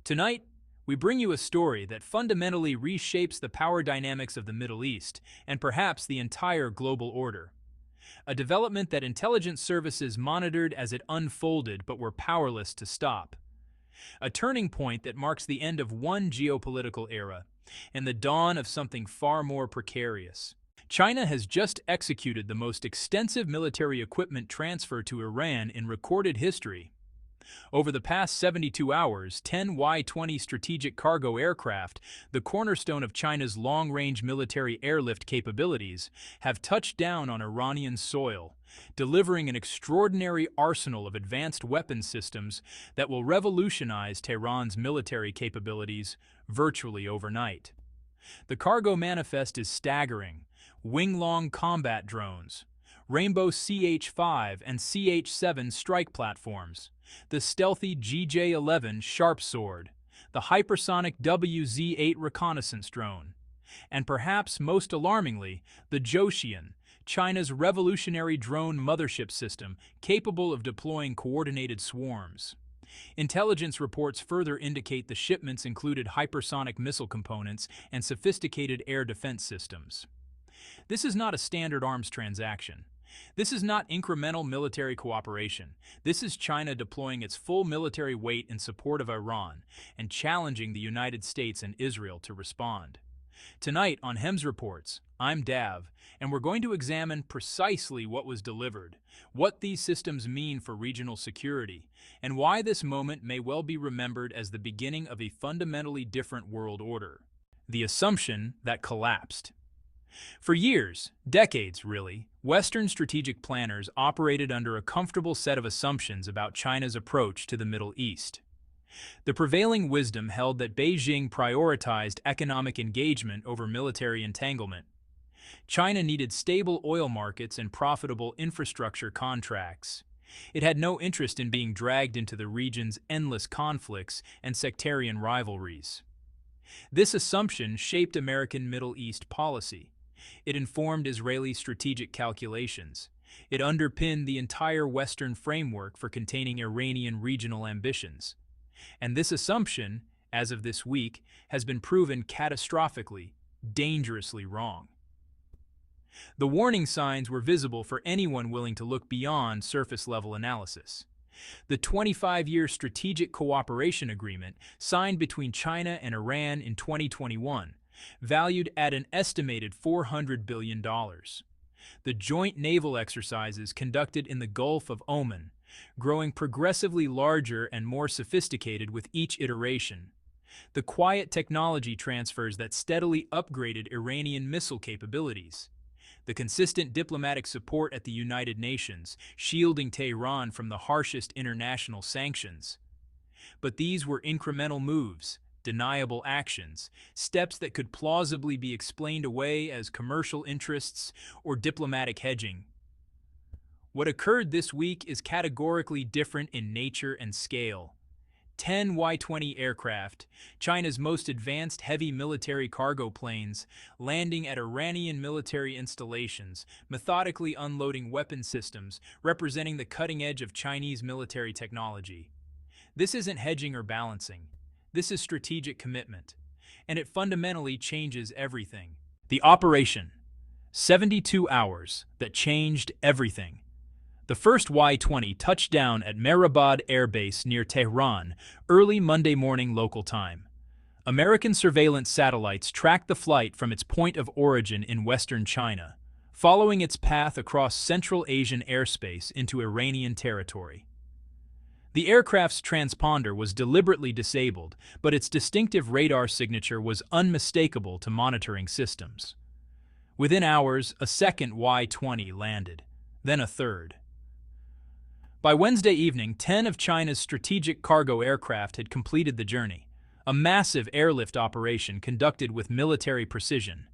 Tonight, we bring you a story that fundamentally reshapes the power dynamics of the Middle East and perhaps the entire global order. A development that intelligence services monitored as it unfolded but were powerless to stop. A turning point that marks the end of one geopolitical era and the dawn of something far more precarious. China has just executed the most extensive military equipment transfer to Iran in recorded history. Over the past 72 hours, 10 Y-20 strategic cargo aircraft, the cornerstone of China's long-range military airlift capabilities, have touched down on Iranian soil, delivering an extraordinary arsenal of advanced weapons systems that will revolutionize Tehran's military capabilities virtually overnight. The cargo manifest is staggering: wing-long combat drones, Rainbow CH-5 and CH-7 strike platforms, the stealthy GJ-11 Sharp Sword, the hypersonic WZ-8 reconnaissance drone, and perhaps most alarmingly, the Zhoushan, China's revolutionary drone mothership system capable of deploying coordinated swarms. Intelligence reports further indicate the shipments included hypersonic missile components and sophisticated air defense systems. This is not a standard arms transaction. This is not incremental military cooperation. This is China deploying its full military weight in support of Iran and challenging the United States and Israel to respond. Tonight on HEMS Reports, I'm Dav, and we're going to examine precisely what was delivered, what these systems mean for regional security, and why this moment may well be remembered as the beginning of a fundamentally different world order. The assumption that collapsed. For years, decades really, Western strategic planners operated under a comfortable set of assumptions about China's approach to the Middle East. The prevailing wisdom held that Beijing prioritized economic engagement over military entanglement. China needed stable oil markets and profitable infrastructure contracts. It had no interest in being dragged into the region's endless conflicts and sectarian rivalries. This assumption shaped American Middle East policy. It informed Israeli strategic calculations. It underpinned the entire Western framework for containing Iranian regional ambitions. And this assumption, as of this week, has been proven catastrophically, dangerously wrong. The warning signs were visible for anyone willing to look beyond surface-level analysis. The 25-year Strategic Cooperation Agreement signed between China and Iran in 2021, valued at an estimated $400 billion. The joint naval exercises conducted in the Gulf of Oman, growing progressively larger and more sophisticated with each iteration. The quiet technology transfers that steadily upgraded Iranian missile capabilities. The consistent diplomatic support at the United Nations, shielding Tehran from the harshest international sanctions. But these were incremental moves, deniable actions, steps that could plausibly be explained away as commercial interests or diplomatic hedging. What occurred this week is categorically different in nature and scale. 10 Y-20 aircraft, China's most advanced heavy military cargo planes, landing at Iranian military installations, methodically unloading weapon systems, representing the cutting edge of Chinese military technology. This isn't hedging or balancing. This is strategic commitment, and it fundamentally changes everything. The operation, 72 hours, that changed everything. The first Y-20 touched down at Mehrabad Air Base near Tehran early Monday morning local time. American surveillance satellites tracked the flight from its point of origin in western China, following its path across Central Asian airspace into Iranian territory. The aircraft's transponder was deliberately disabled, but its distinctive radar signature was unmistakable to monitoring systems. Within hours, a second Y-20 landed, then a third. By Wednesday evening, 10 of China's strategic cargo aircraft had completed the journey, a massive airlift operation conducted with military precision.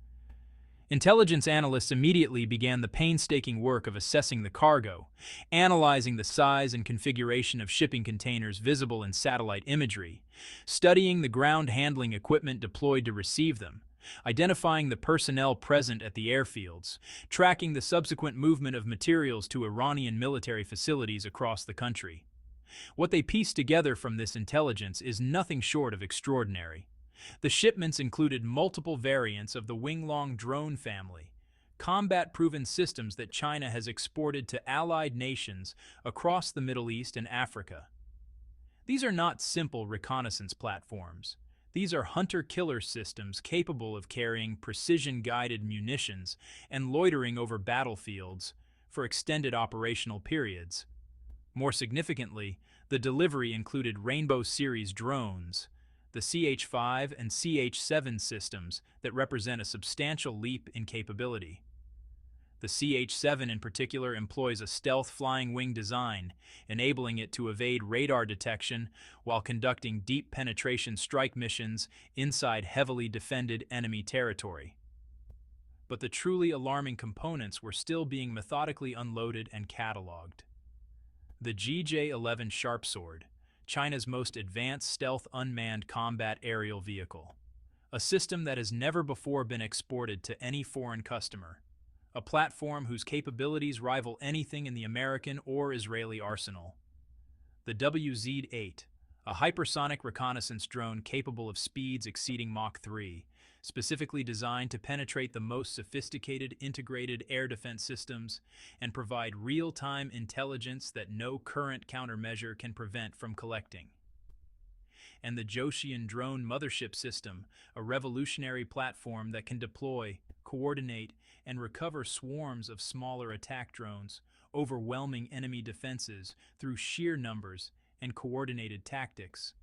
Intelligence analysts immediately began the painstaking work of assessing the cargo, analyzing the size and configuration of shipping containers visible in satellite imagery, studying the ground handling equipment deployed to receive them, identifying the personnel present at the airfields, tracking the subsequent movement of materials to Iranian military facilities across the country. What they pieced together from this intelligence is nothing short of extraordinary. The shipments included multiple variants of the Winglong drone family, combat-proven systems that China has exported to allied nations across the Middle East and Africa. These are not simple reconnaissance platforms. These are hunter-killer systems capable of carrying precision-guided munitions and loitering over battlefields for extended operational periods. More significantly, the delivery included Rainbow Series drones, the CH-5 and CH-7 systems that represent a substantial leap in capability. The CH-7 in particular employs a stealth flying wing design, enabling it to evade radar detection while conducting deep penetration strike missions inside heavily defended enemy territory. But the truly alarming components were still being methodically unloaded and cataloged. The GJ-11 Sharpsword, China's most advanced stealth unmanned combat aerial vehicle, a system that has never before been exported to any foreign customer. A platform whose capabilities rival anything in the American or Israeli arsenal. The WZ-8, a hypersonic reconnaissance drone capable of speeds exceeding Mach 3, specifically designed to penetrate the most sophisticated integrated air defense systems and provide real-time intelligence that no current countermeasure can prevent from collecting. And the Joshian drone mothership system, a revolutionary platform that can deploy, coordinate, and recover swarms of smaller attack drones, overwhelming enemy defenses through sheer numbers and coordinated tactics.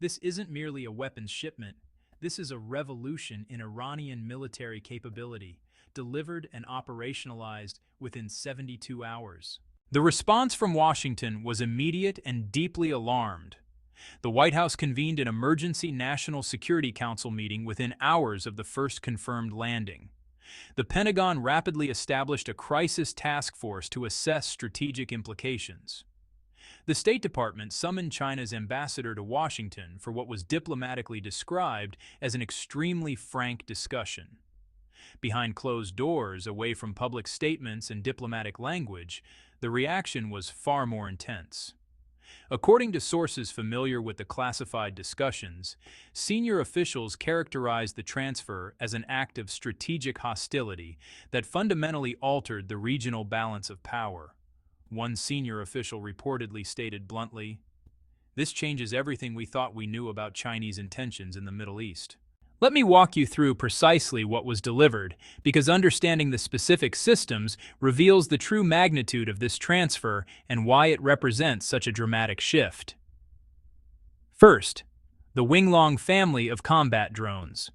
This isn't merely a weapons shipment, this is a revolution in Iranian military capability, delivered and operationalized within 72 hours. The response from Washington was immediate and deeply alarmed. The White House convened an emergency National Security Council meeting within hours of the first confirmed landing. The Pentagon rapidly established a crisis task force to assess strategic implications. The State Department summoned China's ambassador to Washington for what was diplomatically described as an extremely frank discussion. Behind closed doors, away from public statements and diplomatic language, the reaction was far more intense. According to sources familiar with the classified discussions, senior officials characterized the transfer as an act of strategic hostility that fundamentally altered the regional balance of power. One senior official reportedly stated bluntly, "This changes everything we thought we knew about Chinese intentions in the Middle East." Let me walk you through precisely what was delivered, because understanding the specific systems reveals the true magnitude of this transfer and why it represents such a dramatic shift. First, the Winglong family of combat drones.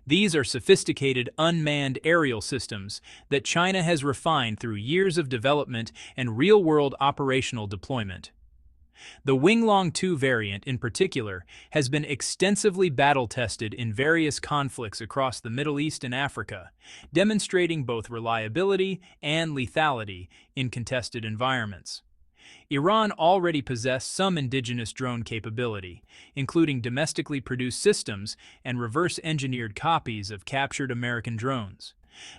These are sophisticated unmanned aerial systems that China has refined through years of development and real-world operational deployment. The Winglong 2 variant, in particular, has been extensively battle-tested in various conflicts across the Middle East and Africa, demonstrating both reliability and lethality in contested environments. Iran already possessed some indigenous drone capability, including domestically produced systems and reverse-engineered copies of captured American drones.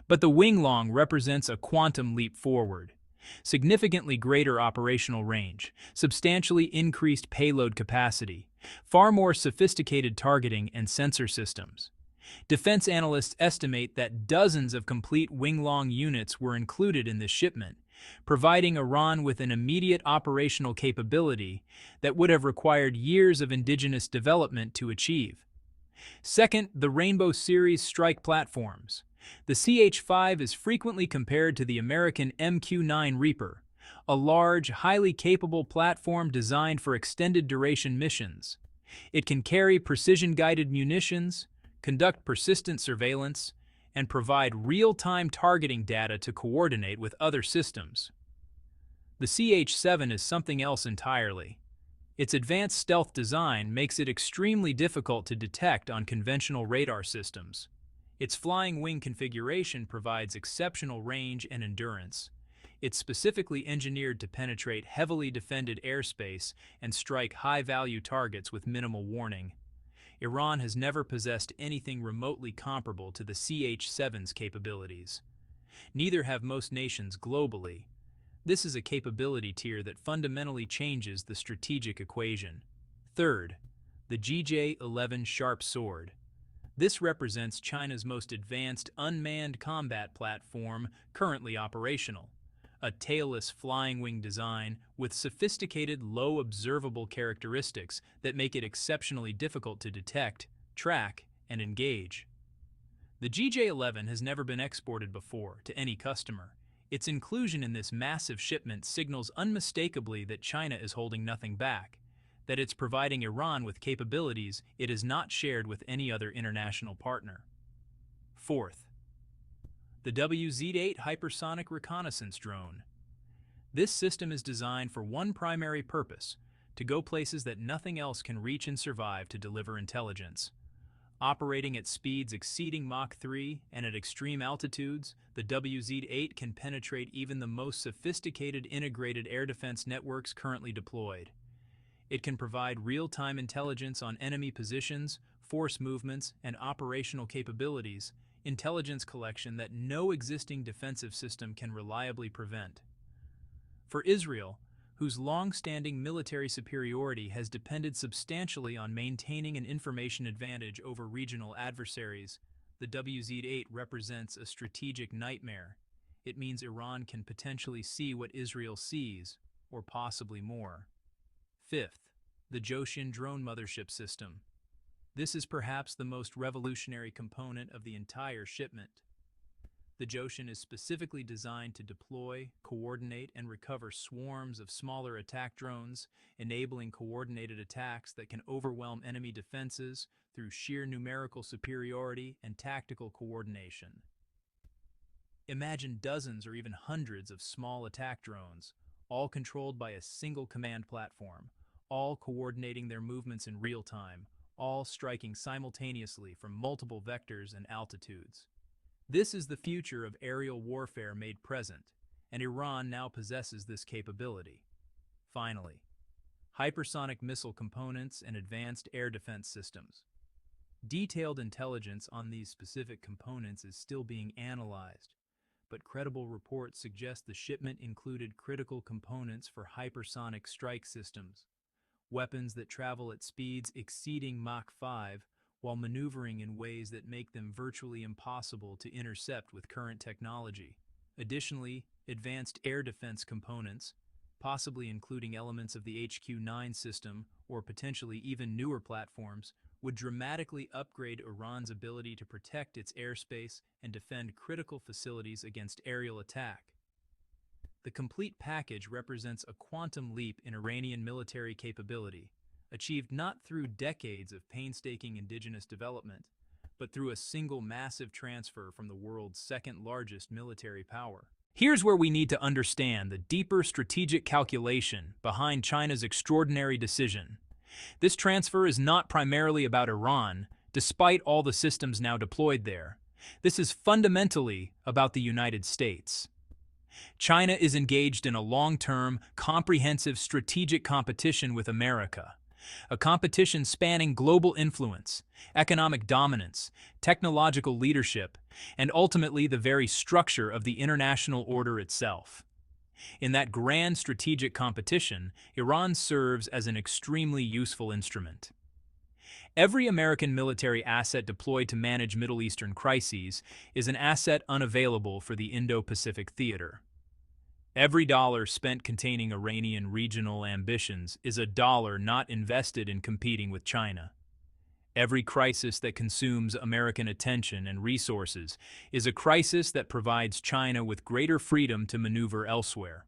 But the Winglong represents a quantum leap forward. Significantly greater operational range, substantially increased payload capacity, far more sophisticated targeting and sensor systems. Defense analysts estimate that dozens of complete Winglong units were included in this shipment, providing Iran with an immediate operational capability that would have required years of indigenous development to achieve. Second, the Rainbow Series strike platforms. The CH-5 is frequently compared to the American MQ-9 Reaper, a large, highly capable platform designed for extended-duration missions. It can carry precision-guided munitions, conduct persistent surveillance, and provide real-time targeting data to coordinate with other systems. The CH-7 is something else entirely. Its advanced stealth design makes it extremely difficult to detect on conventional radar systems. Its flying wing configuration provides exceptional range and endurance. It's specifically engineered to penetrate heavily defended airspace and strike high-value targets with minimal warning. Iran has never possessed anything remotely comparable to the CH-7's capabilities. Neither have most nations globally. This is a capability tier that fundamentally changes the strategic equation. Third, the GJ-11 Sharp Sword. This represents China's most advanced unmanned combat platform currently operational. A tailless flying wing design with sophisticated low observable characteristics that make it exceptionally difficult to detect, track, and engage. The GJ-11 has never been exported before to any customer. Its inclusion in this massive shipment signals unmistakably that China is holding nothing back, that it's providing Iran with capabilities it has not shared with any other international partner. Fourth, the WZ-8 Hypersonic Reconnaissance Drone. This system is designed for one primary purpose: to go places that nothing else can reach and survive to deliver intelligence. Operating at speeds exceeding Mach 3 and at extreme altitudes, the WZ-8 can penetrate even the most sophisticated integrated air defense networks currently deployed. It can provide real-time intelligence on enemy positions, force movements, and operational capabilities, intelligence collection that no existing defensive system can reliably prevent. For Israel, whose long-standing military superiority has depended substantially on maintaining an information advantage over regional adversaries, the WZ-8 represents a strategic nightmare. It means Iran can potentially see what Israel sees, or possibly more. Fifth, the Joshin drone mothership system. This is perhaps the most revolutionary component of the entire shipment. The Joshin is specifically designed to deploy, coordinate, and recover swarms of smaller attack drones, enabling coordinated attacks that can overwhelm enemy defenses through sheer numerical superiority and tactical coordination. Imagine dozens or even hundreds of small attack drones, all controlled by a single command platform, all coordinating their movements in real time, all striking simultaneously from multiple vectors and altitudes. This is the future of aerial warfare made present, and Iran now possesses this capability. Finally, hypersonic missile components and advanced air defense systems. Detailed intelligence on these specific components is still being analyzed, but credible reports suggest the shipment included critical components for hypersonic strike systems, weapons that travel at speeds exceeding Mach 5, while maneuvering in ways that make them virtually impossible to intercept with current technology. Additionally, advanced air defense components, possibly including elements of the HQ-9 system or potentially even newer platforms, would dramatically upgrade Iran's ability to protect its airspace and defend critical facilities against aerial attack. The complete package represents a quantum leap in Iranian military capability, achieved not through decades of painstaking indigenous development, but through a single massive transfer from the world's second-largest military power. Here's where we need to understand the deeper strategic calculation behind China's extraordinary decision. This transfer is not primarily about Iran, despite all the systems now deployed there. This is fundamentally about the United States. China is engaged in a long-term, comprehensive strategic competition with America. A competition spanning global influence, economic dominance, technological leadership, and ultimately the very structure of the international order itself. In that grand strategic competition, Iran serves as an extremely useful instrument. Every American military asset deployed to manage Middle Eastern crises is an asset unavailable for the Indo-Pacific theater. Every dollar spent containing Iranian regional ambitions is a dollar not invested in competing with China. Every crisis that consumes American attention and resources is a crisis that provides China with greater freedom to maneuver elsewhere.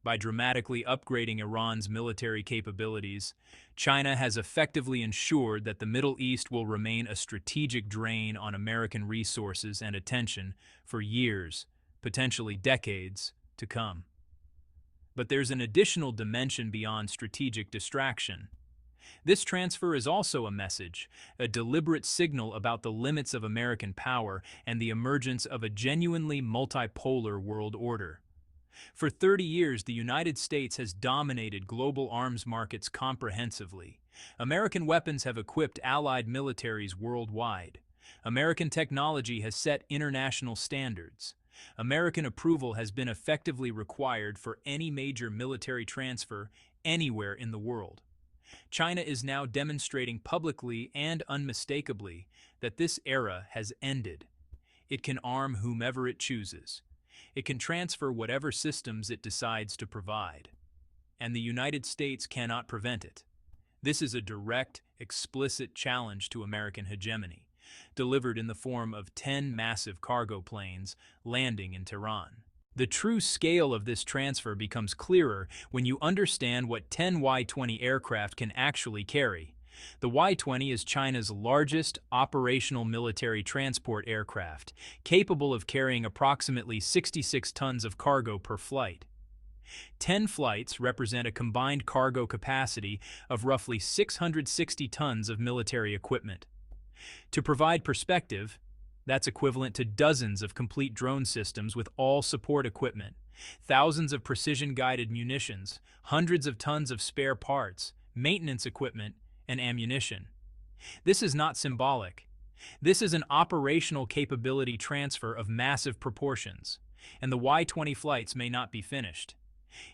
By dramatically upgrading Iran's military capabilities, China has effectively ensured that the Middle East will remain a strategic drain on American resources and attention for years, potentially decades, to come. But there's an additional dimension beyond strategic distraction. This transfer is also a message, a deliberate signal about the limits of American power and the emergence of a genuinely multipolar world order. For 30 years, the United States has dominated global arms markets comprehensively. American weapons have equipped allied militaries worldwide. American technology has set international standards. American approval has been effectively required for any major military transfer anywhere in the world. China is now demonstrating publicly and unmistakably that this era has ended. It can arm whomever it chooses. It can transfer whatever systems it decides to provide. And the United States cannot prevent it. This is a direct, explicit challenge to American hegemony, delivered in the form of 10 massive cargo planes landing in Tehran. The true scale of this transfer becomes clearer when you understand what 10 Y-20 aircraft can actually carry. The Y-20 is China's largest operational military transport aircraft, capable of carrying approximately 66 tons of cargo per flight. 10 flights represent a combined cargo capacity of roughly 660 tons of military equipment. To provide perspective, that's equivalent to dozens of complete drone systems with all support equipment, thousands of precision-guided munitions, hundreds of tons of spare parts, maintenance equipment, and ammunition. This is not symbolic. This is an operational capability transfer of massive proportions, and the Y-20 flights may not be finished.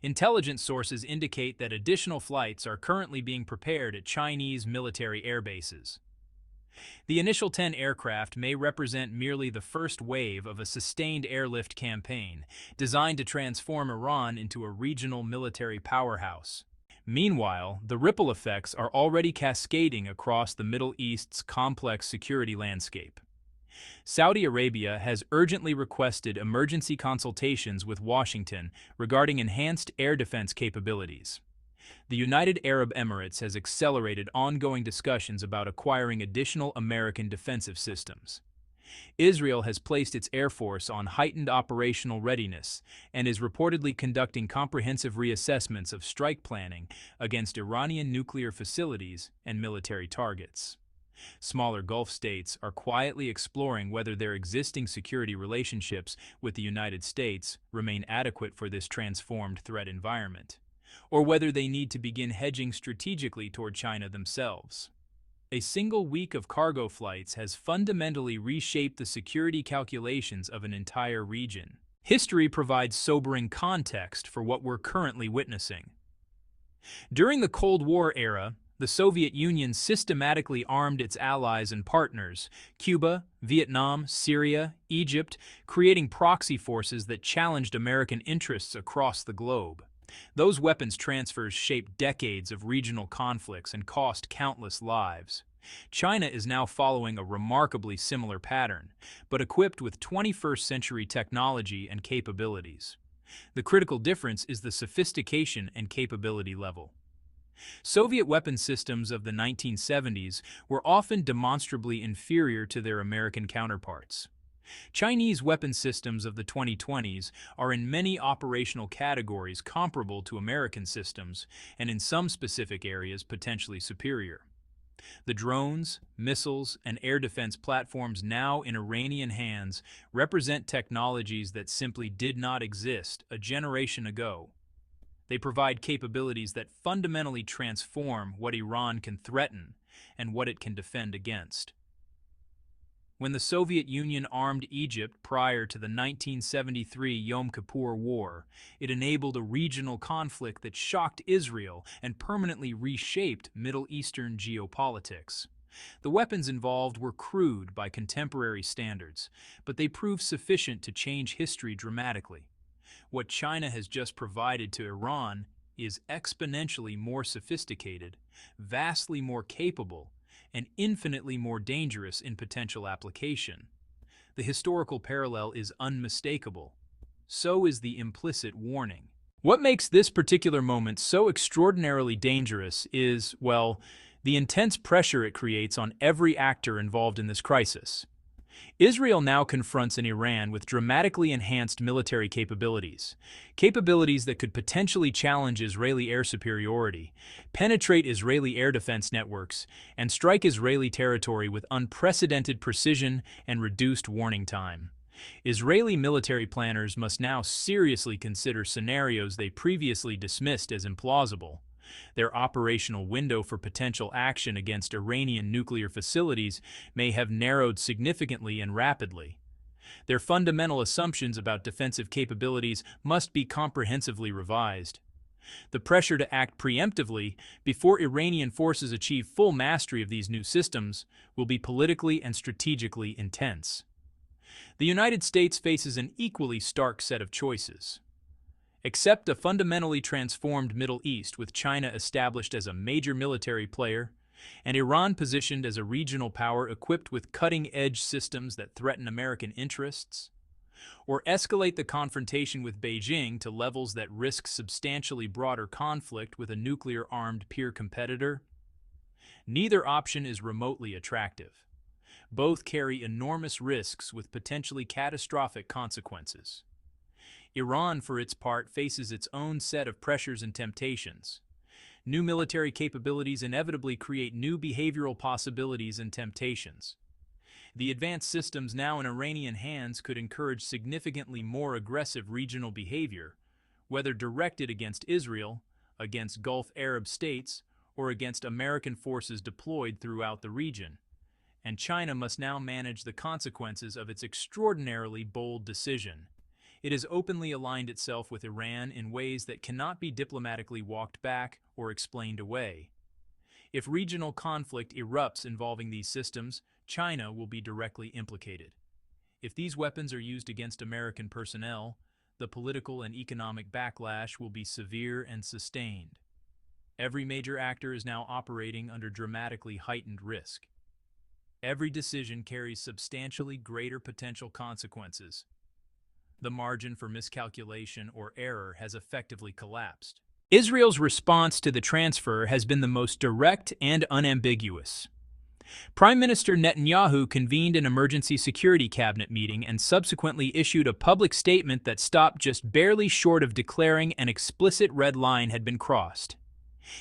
Intelligence sources indicate that additional flights are currently being prepared at Chinese military air bases. The initial 10 aircraft may represent merely the first wave of a sustained airlift campaign designed to transform Iran into a regional military powerhouse. Meanwhile, the ripple effects are already cascading across the Middle East's complex security landscape. Saudi Arabia has urgently requested emergency consultations with Washington regarding enhanced air defense capabilities. The United Arab Emirates has accelerated ongoing discussions about acquiring additional American defensive systems. Israel has placed its air force on heightened operational readiness and is reportedly conducting comprehensive reassessments of strike planning against Iranian nuclear facilities and military targets. Smaller Gulf states are quietly exploring whether their existing security relationships with the United States remain adequate for this transformed threat environment, or whether they need to begin hedging strategically toward China themselves. A single week of cargo flights has fundamentally reshaped the security calculations of an entire region. History provides sobering context for what we're currently witnessing. During the Cold War era, the Soviet Union systematically armed its allies and partners, Cuba, Vietnam, Syria, Egypt, creating proxy forces that challenged American interests across the globe. Those weapons transfers shaped decades of regional conflicts and cost countless lives. China is now following a remarkably similar pattern, but equipped with 21st century technology and capabilities. The critical difference is the sophistication and capability level. Soviet weapon systems of the 1970s were often demonstrably inferior to their American counterparts. Chinese weapon systems of the 2020s are in many operational categories comparable to American systems, and in some specific areas potentially superior. The drones, missiles, and air defense platforms now in Iranian hands represent technologies that simply did not exist a generation ago. They provide capabilities that fundamentally transform what Iran can threaten and what it can defend against. When the Soviet Union armed Egypt prior to the 1973 Yom Kippur War, it enabled a regional conflict that shocked Israel and permanently reshaped Middle Eastern geopolitics. The weapons involved were crude by contemporary standards, but they proved sufficient to change history dramatically. What China has just provided to Iran is exponentially more sophisticated, vastly more capable, and infinitely more dangerous in potential application. The historical parallel is unmistakable. So is the implicit warning. What makes this particular moment so extraordinarily dangerous is, well, the intense pressure it creates on every actor involved in this crisis. Israel now confronts an Iran with dramatically enhanced military capabilities that could potentially challenge Israeli air superiority, penetrate Israeli air defense networks, and strike Israeli territory with unprecedented precision and reduced warning time. Israeli military planners must now seriously consider scenarios they previously dismissed as implausible. Their operational window for potential action against Iranian nuclear facilities may have narrowed significantly and rapidly. Their fundamental assumptions about defensive capabilities must be comprehensively revised. The pressure to act preemptively before Iranian forces achieve full mastery of these new systems will be politically and strategically intense. The United States faces an equally stark set of choices. Accept a fundamentally transformed Middle East with China established as a major military player and Iran positioned as a regional power equipped with cutting-edge systems that threaten American interests, or escalate the confrontation with Beijing to levels that risk substantially broader conflict with a nuclear-armed peer competitor. Neither option is remotely attractive. Both carry enormous risks with potentially catastrophic consequences. Iran, for its part, faces its own set of pressures and temptations. New military capabilities inevitably create new behavioral possibilities and temptations. The advanced systems now in Iranian hands could encourage significantly more aggressive regional behavior, whether directed against Israel, against Gulf Arab states, or against American forces deployed throughout the region. And China must now manage the consequences of its extraordinarily bold decision. It has openly aligned itself with Iran in ways that cannot be diplomatically walked back or explained away. If regional conflict erupts involving these systems, China will be directly implicated. If these weapons are used against American personnel, the political and economic backlash will be severe and sustained. Every major actor is now operating under dramatically heightened risk. Every decision carries substantially greater potential consequences. The margin for miscalculation or error has effectively collapsed. Israel's response to the transfer has been the most direct and unambiguous. Prime Minister Netanyahu convened an emergency security cabinet meeting and subsequently issued a public statement that stopped just barely short of declaring an explicit red line had been crossed.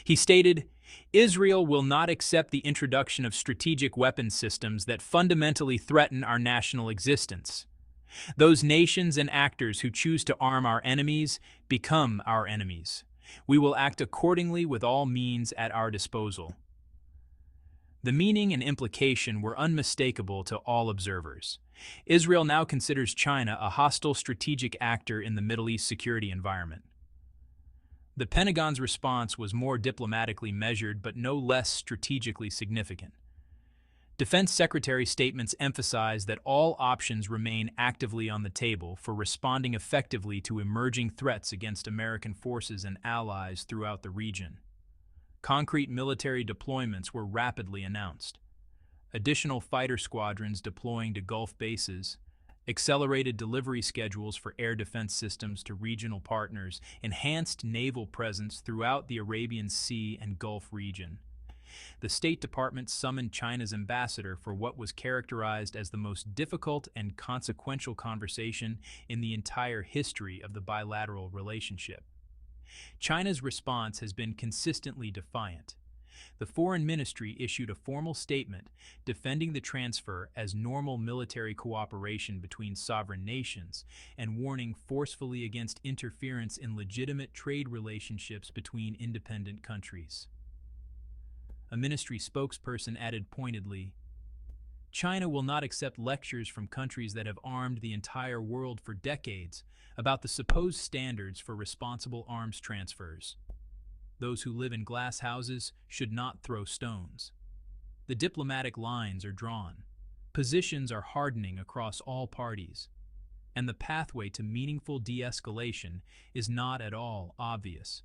He stated, "Israel will not accept the introduction of strategic weapons systems that fundamentally threaten our national existence. Those nations and actors who choose to arm our enemies become our enemies. We will act accordingly with all means at our disposal." The meaning and implication were unmistakable to all observers. Israel now considers China a hostile strategic actor in the Middle East security environment. The Pentagon's response was more diplomatically measured but no less strategically significant. Defense Secretary statements emphasize that all options remain actively on the table for responding effectively to emerging threats against American forces and allies throughout the region. Concrete military deployments were rapidly announced. Additional fighter squadrons deploying to Gulf bases, accelerated delivery schedules for air defense systems to regional partners, enhanced naval presence throughout the Arabian Sea and Gulf region. The State Department summoned China's ambassador for what was characterized as the most difficult and consequential conversation in the entire history of the bilateral relationship. China's response has been consistently defiant. The Foreign Ministry issued a formal statement defending the transfer as normal military cooperation between sovereign nations and warning forcefully against interference in legitimate trade relationships between independent countries. A ministry spokesperson added pointedly, "China will not accept lectures from countries that have armed the entire world for decades about the supposed standards for responsible arms transfers. Those who live in glass houses should not throw stones." The diplomatic lines are drawn. Positions are hardening across all parties, and the pathway to meaningful de-escalation is not at all obvious.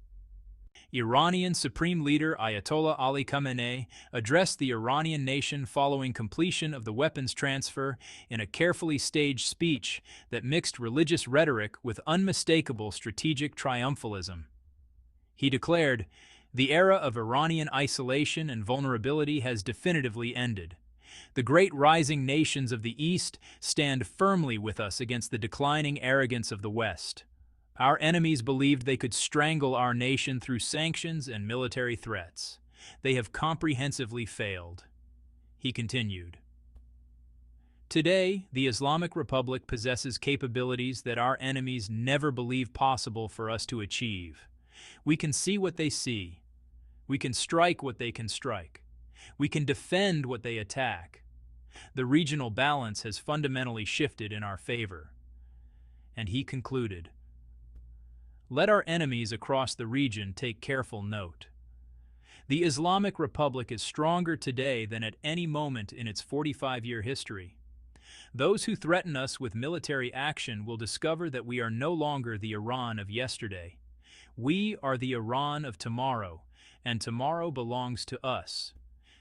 Iranian Supreme Leader Ayatollah Ali Khamenei addressed the Iranian nation following completion of the weapons transfer in a carefully staged speech that mixed religious rhetoric with unmistakable strategic triumphalism. He declared, "The era of Iranian isolation and vulnerability has definitively ended. The great rising nations of the East stand firmly with us against the declining arrogance of the West. Our enemies believed they could strangle our nation through sanctions and military threats. They have comprehensively failed." He continued, "Today, the Islamic Republic possesses capabilities that our enemies never believed possible for us to achieve. We can see what they see. We can strike what they can strike. We can defend what they attack. The regional balance has fundamentally shifted in our favor. And he concluded, "Let our enemies across the region take careful note. The Islamic Republic is stronger today than at any moment in its 45-year history. Those who threaten us with military action will discover that we are no longer the Iran of yesterday. We are the Iran of tomorrow, and tomorrow belongs to us."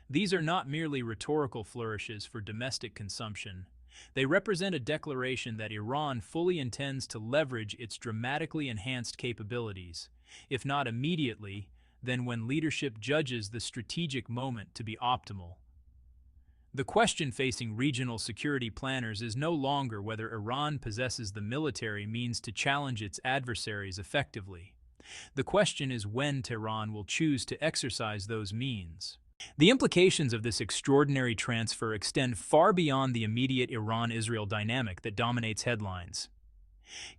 These are not merely rhetorical flourishes for domestic consumption. They represent a declaration that Iran fully intends to leverage its dramatically enhanced capabilities, if not immediately, then when leadership judges the strategic moment to be optimal. The question facing regional security planners is no longer whether Iran possesses the military means to challenge its adversaries effectively. The question is when Tehran will choose to exercise those means. The implications of this extraordinary transfer extend far beyond the immediate Iran-Israel dynamic that dominates headlines.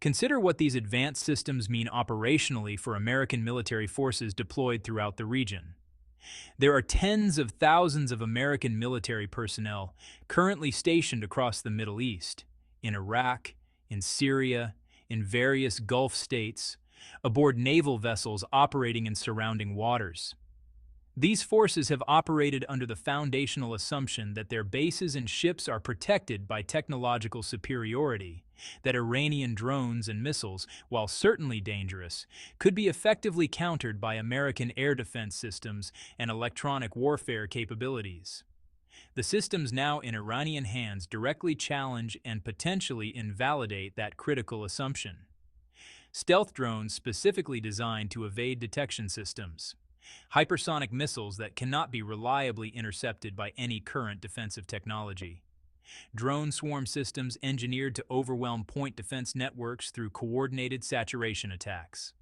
Consider what these advanced systems mean operationally for American military forces deployed throughout the region. There are tens of thousands of American military personnel currently stationed across the Middle East, in Iraq, in Syria, in various Gulf states, aboard naval vessels operating in surrounding waters. These forces have operated under the foundational assumption that their bases and ships are protected by technological superiority, that Iranian drones and missiles, while certainly dangerous, could be effectively countered by American air defense systems and electronic warfare capabilities. The systems now in Iranian hands directly challenge and potentially invalidate that critical assumption. Stealth drones specifically designed to evade detection systems. Hypersonic missiles that cannot be reliably intercepted by any current defensive technology. Drone swarm systems engineered to overwhelm point defense networks through coordinated saturation attacks.